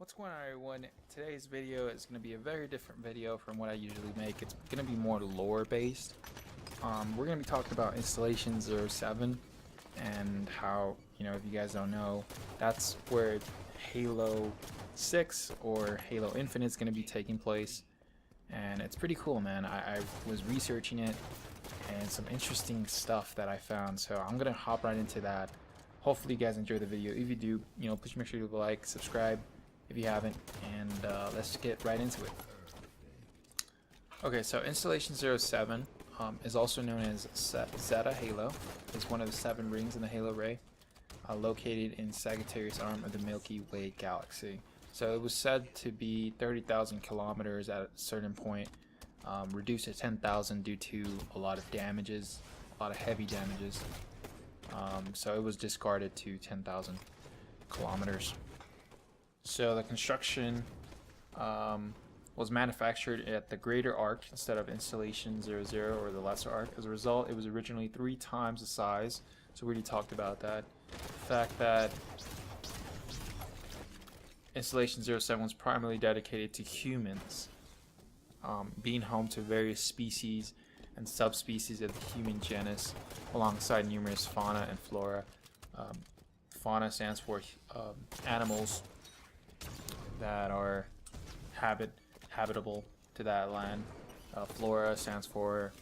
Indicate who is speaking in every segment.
Speaker 1: What's going on, everyone? Today's video is going to be a very different video from what I usually make. It's going to be more lore based. We're going to be talking about Installation 07 and how, if you guys don't know, that's where Halo 6 or Halo Infinite is going to be taking place. And it's pretty cool, man. I was researching it and some interesting stuff that I found. So I'm going to hop right into that. Hopefully you guys enjoy the video. If you do, please make sure you like, subscribe if you haven't, and let's get right into it. Okay, so Installation 07 is also known as Zeta Halo. It's one of the 7 rings in the Halo array, located in Sagittarius arm of the Milky Way galaxy. So it was said to be 30,000 kilometers at a certain point, reduced to 10,000 due to a lot of damages, a lot of heavy damages. So it was discarded to 10,000 kilometers. So the construction was manufactured at the Greater Arc instead of Installation 00 or the Lesser Arc. As a result, it was originally 3 times the size. So we already talked about that. The fact that Installation 07 was primarily dedicated to humans, being home to various species and subspecies of the human genus, alongside numerous fauna and flora. Fauna stands for animals that are habitable to that land. Flora stands for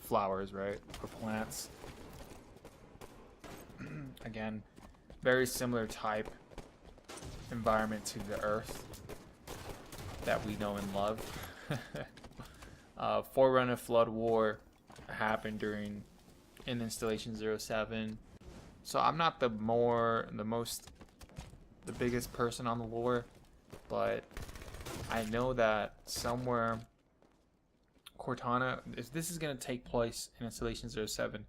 Speaker 1: flowers, right, or plants. Again, very similar type environment to the Earth that we know and love. Forerunner Flood War happened in Installation 07. So I'm not the biggest person on the lore, but I know that somewhere Cortana, if this is going to take place in Installation 07,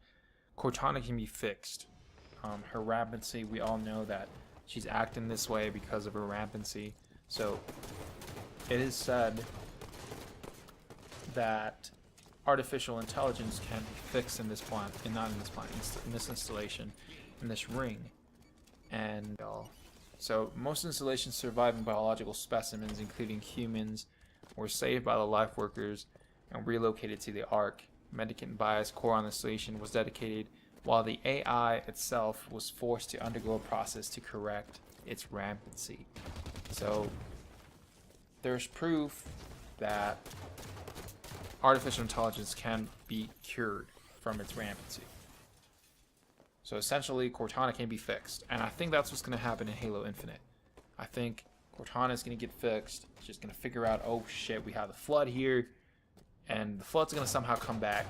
Speaker 1: Cortana can be fixed. Her rampancy, we all know that she's acting this way because of her rampancy. So it is said that artificial intelligence can be fixed in this planet, and not in this planet, in this installation, in this ring. And so most installations surviving biological specimens, including humans, were saved by the life workers and relocated to the Ark. Medicant bias core on the installation was dedicated, while the AI itself was forced to undergo a process to correct its rampancy. So there's proof that artificial intelligence can be cured from its rampancy. So essentially, Cortana can be fixed. And I think that's what's going to happen in Halo Infinite. I think Cortana is going to get fixed. She's going to figure out, oh shit, we have the Flood here. And the Flood's going to somehow come back.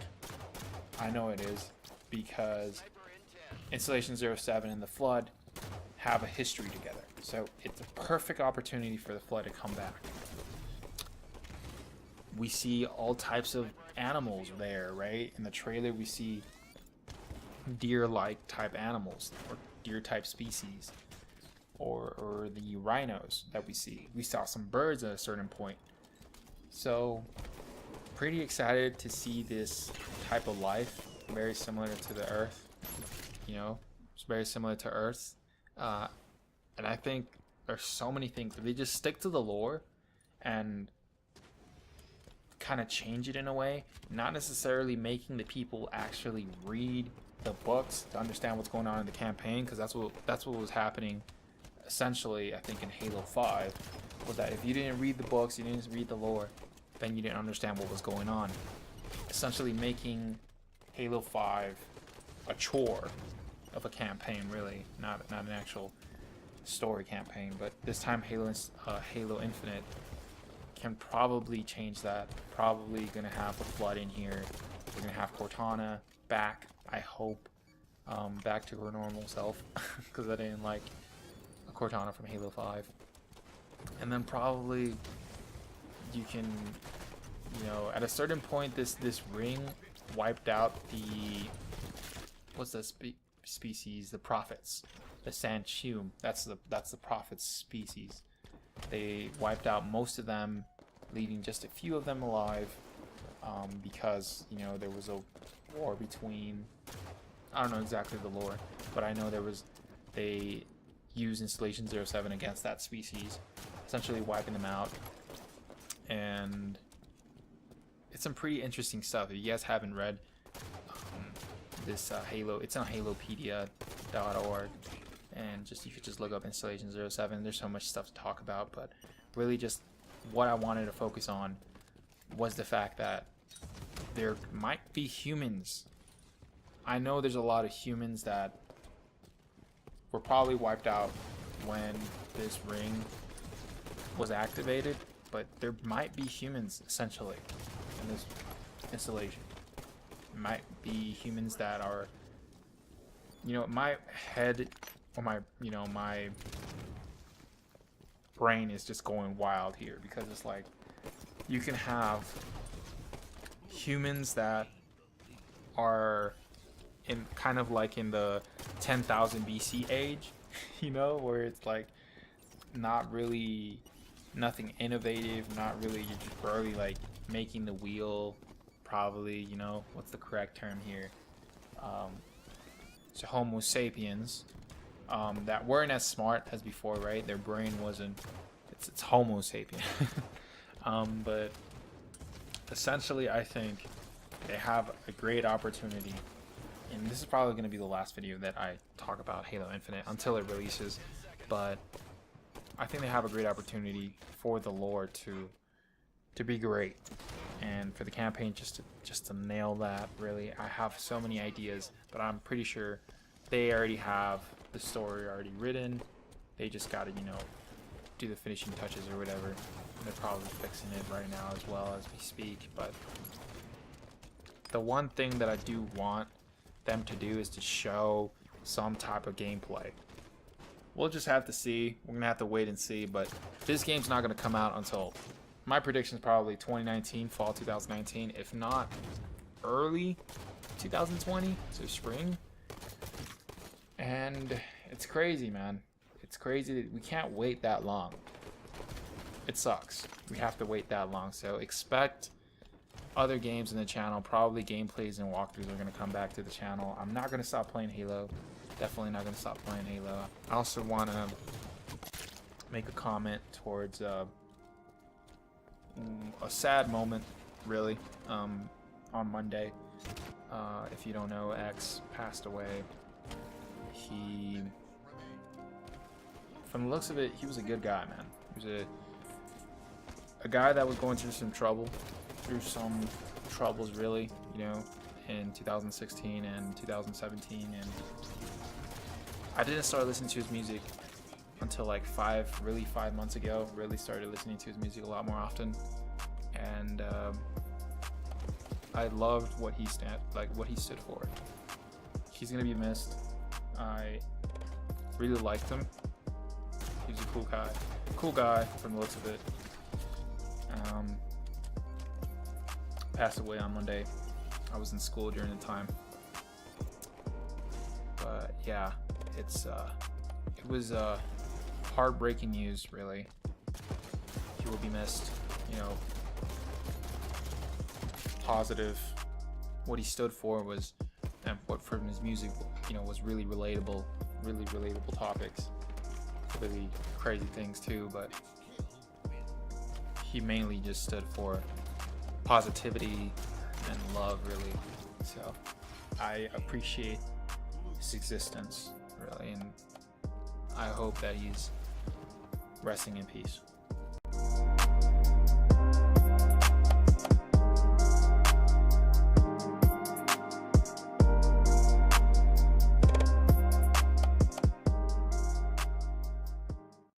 Speaker 1: I know it is. Because Installation 07 and the Flood have a history together. So it's a perfect opportunity for the Flood to come back. We see all types of animals there, right? In the trailer, we see deer-like type animals, or deer-type species, or the rhinos that we see. We saw some birds at a certain point. So, pretty excited to see this type of life, very similar to the Earth. It's very similar to Earth. And I think there's so many things. If they just stick to the lore and kind of change it in a way, not necessarily making the people actually read the books to understand what's going on in the campaign, because that's what was happening essentially, I think, in Halo 5, was that if you didn't read the books, you didn't read the lore, then you didn't understand what was going on. Essentially making Halo 5 a chore of a campaign, really, not an actual story campaign. But this time Halo Infinite can probably change that. Probably gonna have the Flood in here. We're gonna have Cortana back, I hope, back to her normal self, because I didn't like Cortana from Halo 5. And then probably you can, at a certain point, this ring wiped out the, what's the species? The Prophets, the Sanchium. That's the Prophets species. They wiped out most of them, leaving just a few of them alive, because there was a war between, I don't know exactly the lore, but I know they used Installation 07 against that species, essentially wiping them out. And it's some pretty interesting stuff. If you guys haven't read this Halo, it's on halopedia.org, and just you could just look up installation 07. There's so much stuff to talk about, but really just what I wanted to focus on was the fact that there might be humans. I know there's a lot of humans that were probably wiped out when this ring was activated, but there might be humans essentially in this installation. Might be humans that are, my head or my brain is just going wild here, because it's like you can have humans that are in kind of like in the 10,000 BC age, where it's like not really nothing innovative, not really, you're just barely like making the wheel, probably, what's the correct term here? So Homo sapiens, that weren't as smart as before, right? Their brain wasn't, it's Homo sapien. But essentially I think they have a great opportunity, and this is probably going to be the last video that I talk about Halo Infinite until it releases, but I think they have a great opportunity for the lore to be great, and for the campaign just to nail that. Really, I have so many ideas, but I'm pretty sure they already have the story already written. They just got to do the finishing touches or whatever. They're probably fixing it right now as well as we speak. But the one thing that I do want them to do is to show some type of gameplay. We'll just have to see. We're gonna have to wait and see, but this game's not gonna come out until, my prediction is probably 2019, fall 2019, if not early 2020, so spring. And it's crazy, man. It's crazy that we can't wait that long. It sucks. We have to wait that long. So expect other games in the channel. Probably gameplays and walkthroughs are gonna come back to the channel. I'm not gonna stop playing Halo. Definitely not gonna stop playing Halo. I also want to make a comment towards a sad moment, really. On Monday, if you don't know, X passed away. He, from the looks of it, he was a good guy, man. He was a guy that was going through some troubles, really, in 2016 and 2017, and I didn't start listening to his music until like 5 months ago. Really started listening to his music a lot more often, and I loved what he stood for. He's gonna be missed. I really liked him. He was a cool guy from the looks of it. Passed away on Monday. I was in school during the time, but yeah, it was heartbreaking news, really. He will be missed. Positive. What he stood for was, and what from his music, was really relatable topics, really crazy things too. But he mainly just stood for positivity and love, really. So I appreciate his existence, really, and I hope that he's resting in peace.